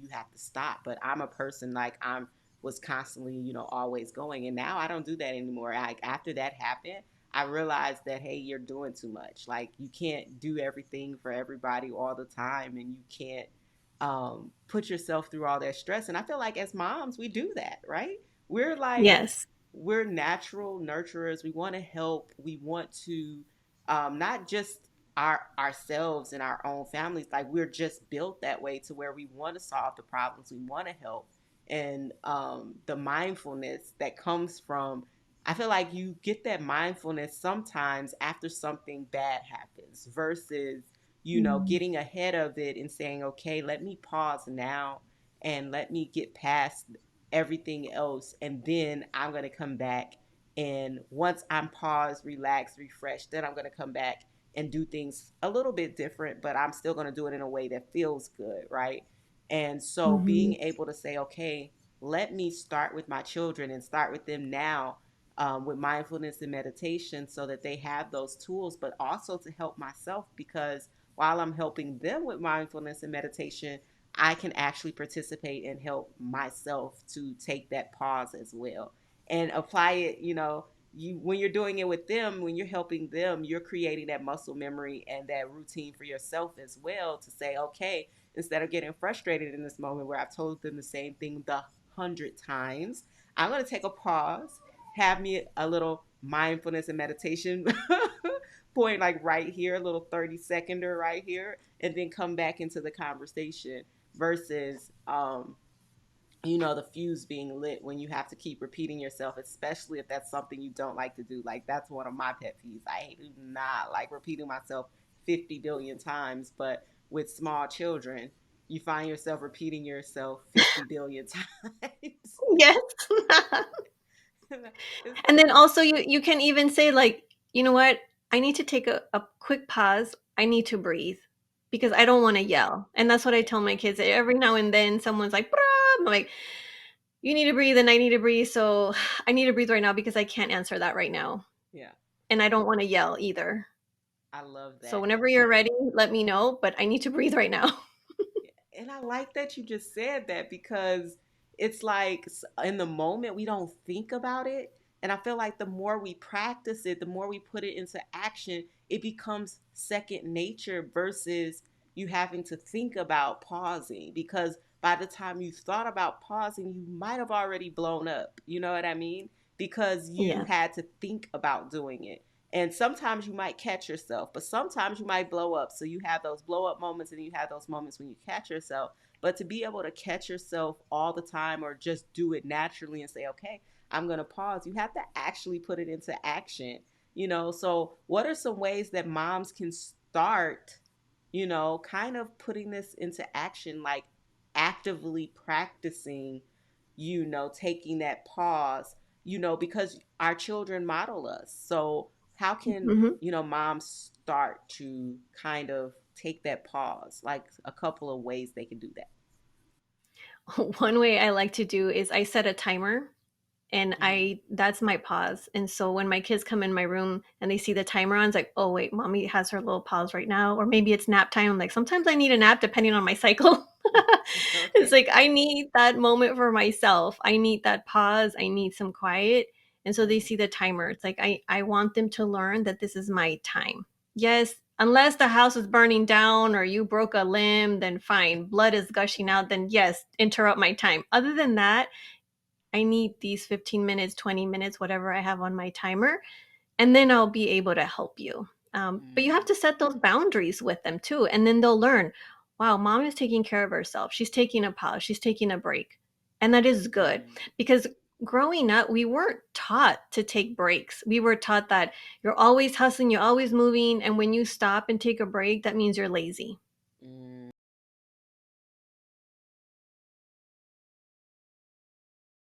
you have to stop. But I'm a person like I'm was constantly, always going. And now I don't do that anymore. Like after that happened, I realized that, hey, you're doing too much. Like you can't do everything for everybody all the time, and you can't put yourself through all that stress. And I feel like as moms, we do that, right? We're like, Yes. we're natural nurturers. We want to help. We want to not just ourselves and our own families. Like we're just built that way to where we want to solve the problems. We want to help, and the mindfulness that comes from. I feel like you get that mindfulness sometimes after something bad happens versus Mm. getting ahead of it and saying, okay, let me pause now and let me get past everything else. And then I'm going to come back. And once I'm paused, relaxed, refreshed, then I'm going to come back and do things a little bit different, but I'm still going to do it in a way that feels good, right? And so being Mhm. able to say, okay, let me start with my children and start with them now with mindfulness and meditation so that they have those tools, but also to help myself because while I'm helping them with mindfulness and meditation, I can actually participate and help myself to take that pause as well and apply it, you when you're doing it with them, when you're helping them, you're creating that muscle memory and that routine for yourself as well to say, okay, instead of getting frustrated in this moment where I've told them the same thing the 100 times, I'm going to take a pause, have me a little mindfulness and meditation point like right here, a little 30-seconder right here, and then come back into the conversation versus the fuse being lit when you have to keep repeating yourself, especially if that's something you don't like to do. Like that's one of my pet peeves. I do not like repeating myself 50 billion times, but with small children, you find yourself repeating yourself 50 billion times. Yes. It's, And then also you can even say like, you know what? I need to take a quick pause. I need to breathe because I don't want to yell. And that's what I yeah, tell my kids. Every now and then someone's like, "Brah," I'm like, you need to breathe and I need to breathe. So I need to breathe right now because I can't answer that right now. yeah. And I don't want to yell either. I love So that. whenever you're ready, let me know, but I need to breathe right now. And I like that you just said that because it's like in the moment we don't think about it. And I feel like the more we practice it, the more we put it into action, it becomes second nature versus you having to think about pausing. Because by the time you thought about pausing, you might have already blown up. You know what I mean? Because you Yeah. had to think about doing it. And sometimes you might catch yourself, but sometimes you might blow up. So you have those blow up moments and you have those moments when you catch yourself. But to be able to catch yourself all the time or just do it naturally and say, okay, I'm going to pause, you have to actually put it into action. So what are some ways that moms can start, kind of putting this into action, like actively practicing, taking that pause, because our children model us. So how can Mhm. moms start to kind of take that pause, like a couple of ways they can do that? One way I like to do is I set a timer and Mm-hmm. I that's my pause. And so when my kids come in my room and they see the timer on, it's like, oh wait, mommy has her little pause right now. Or maybe it's nap time. I'm like, sometimes I need a nap depending on my cycle. It's Okay. like I need that moment for myself. I need that pause. I need some quiet. And so they Mm-hmm. see the timer. It's like I want them to learn that this is my time. Yes, unless the house is burning down or you broke a limb, then fine. Blood is gushing out, then yes, interrupt my time. Other than that, I need these 15 minutes, 20 minutes, whatever I have on my timer, and then I'll be able to help you. But you have Mm-hmm. to set those boundaries with them too. And then they'll learn, wow, mom is taking care of herself. She's taking a pause, she's taking a break. And that is good Mm-hmm. because growing up, we weren't taught to take breaks. We were taught that you're always hustling, you're always moving. And when you stop and take a break, that means you're lazy.